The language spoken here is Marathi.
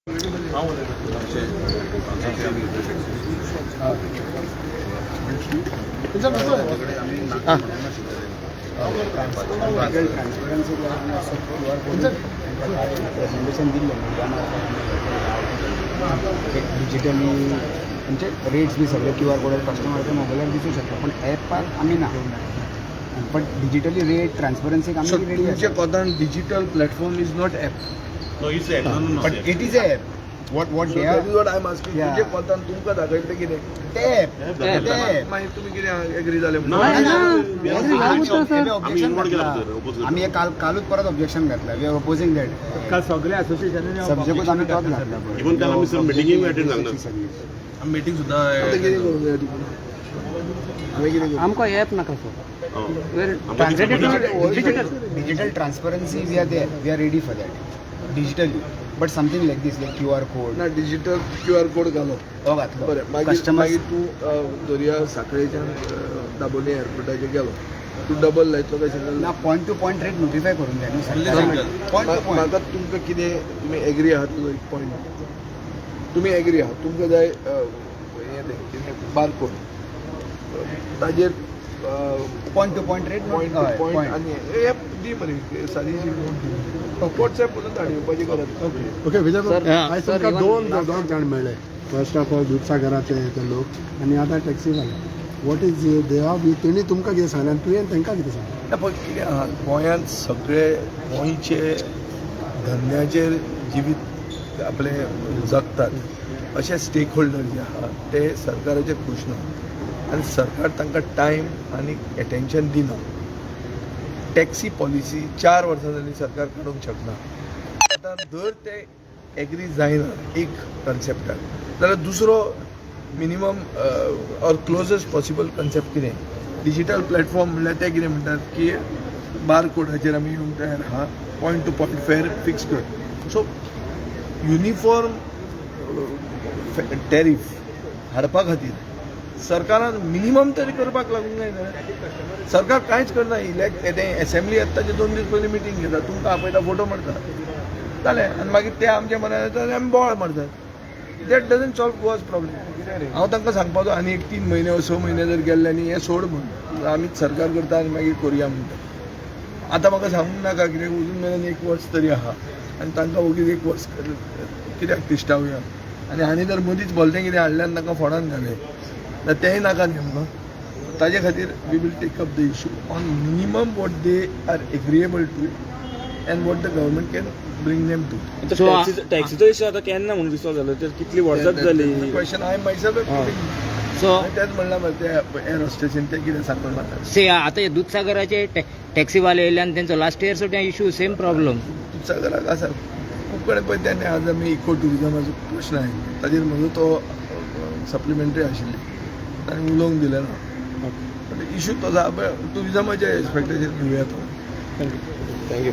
डिजिटली म्हणजे रेट्स बी सगळे QR कोड कस्टमरच्या मोबाईलवर दिसू शकता, पण ॲपार आम्ही ना, पण डिजिटली रेट ट्रान्सपरन्सी आम्ही रेडी तुमचे कोतान digital platform is not app. No, it's a no, no, no. But it is app. what they that are is what I'm asking. Yeah. तुमचे कोतान तुमका दाखयले कितें ॲप मागीर तुमी कितें एग्री जाले No, आम्ही हे कालूच परत ऑब्जेक्शन घातलं. We are opposing that. काल सगळे असोसिएशन सब्जेक्ट आम्ही टॉप घातला. इवन काल आम्ही सर मिटिंग अटेंड झालं. मीटिंग सुद्धा आता कितें करूं जाय तुका आमी कितें करूं आमको ॲप नका sir digital transparency we are ready for that digitally. But something like this like QR code ना डिजिटल QR कोड घालो घातलो. बरें मागीर मागीर तूं दर्या साखळेच्यान दाबोळी एअरपोर्टाचेर गेलो तूं डबल लायतलो काय सिंगल ना point two point rate notify करून द्या न्हू. पॉईंट टू पॉईंट म्हाका तुमकां कितें तुमी एग्री आहात तुजो एक पॉईंट तुमी एग्री आहात तुमकां जाय बारकोड ताजेर point two point rate point आनी एप दी मरे सादीशी नोट दी व्हॉट्सॅप करून धाडपाची गरज ओके विजय सर, आयज सर, तुमकां इवन दोन जाण मेळ्ळे. फर्स्ट ऑफ ऑल दूधसागराचे ते लोक आनी आतां टॅक्सीवाले. वॉट इज दे आर तेणी तुमकां कितें सांगलें आनी तुवें तांकां कितें सांगलें? ना पण कितें आहा गोंयांत सगळे गोंयचे धंद्याचेर जिवीत आपले जगतात अशे स्टेक होल्डर जे आहा ते सरकाराचेर खुश ना आनी सरकार तांकां टायम आनी एटेन्शन दिना. टॅक्सी पॉलिसी 4 वर्सां जाली सरकार काडूंक शकना. आतां जर ते एग्री जायना एक कन्सेप्टार जाल्यार दुसरो minimum or closest possible concept कितें डिजिटल प्लॅटफॉर्म म्हणल्यार ते कितें म्हणटात की बार कोडाचेर आमी येवंक तयार आहा point to point fair fix कर. सो युनिफॉर्म टॅरीफ हाडपा खातीर सरकारान मिनिमम तरी करपाक लागूंक जाय ना. सरकार कांयच करना. एसेंब्ली येता ताचे 2 दीस पयलीं मिटींग घेता तुमकां आपयता फोटो मारता जालें आनी मागीर ते आमच्या मनान येता आनी आमी बोवाळ मारतात. That doesn't solve Goa's problem. हांव तांकां सांगपाचो आनी एक 3 म्हयने वा 6 म्हयने जर गेल्ले आनी हें सोड म्हूण आमीच सरकार करता आनी मागीर कोरया म्हणटा. आतां म्हाका सांगूंक नाका कित्याक अजून मेरेन 1 वर्स तरी आहा आनी तांकां ओगीच 1 वर्स कित्याक तिश्टावया आनी हांणी जर मदींच भलतें कितें हाडलें आनी तांकां फोडान घालें जाल्यार तेंय नाका न्ही आमकां. ताजे खातीर we will take up the issue on minimum what they are agreeable to and what the government can bring them to. टॅक्सीचो इशू आता केन्ना म्हणून रिसॉल्व जालो तर कितली वर्सां जाली? क्वेश्चन आय मायसेल्फ सो तेच म्हणला मरे ते एअर हॉस्टेसीन ते कितें सांगून मारता. से आता हे दूधसागराचे टॅक्सीवाले येयले आनी तेंचो लास्ट इयर सुद्दां इशू सेम प्रॉब्लम. दूधसागराक आसा खूब कडेन पळय तेन्ना आज आमी इको टुरिजमाचो प्रश्न आयिल्लो ताजेर म्हजो तो सप्लिमेंटरी आशिल्ली ताणें उलोवंक दिलें ना. इशू तो टुरिजमाच्या एस्पेक्टाचेर घेवया तो. थँक्यू.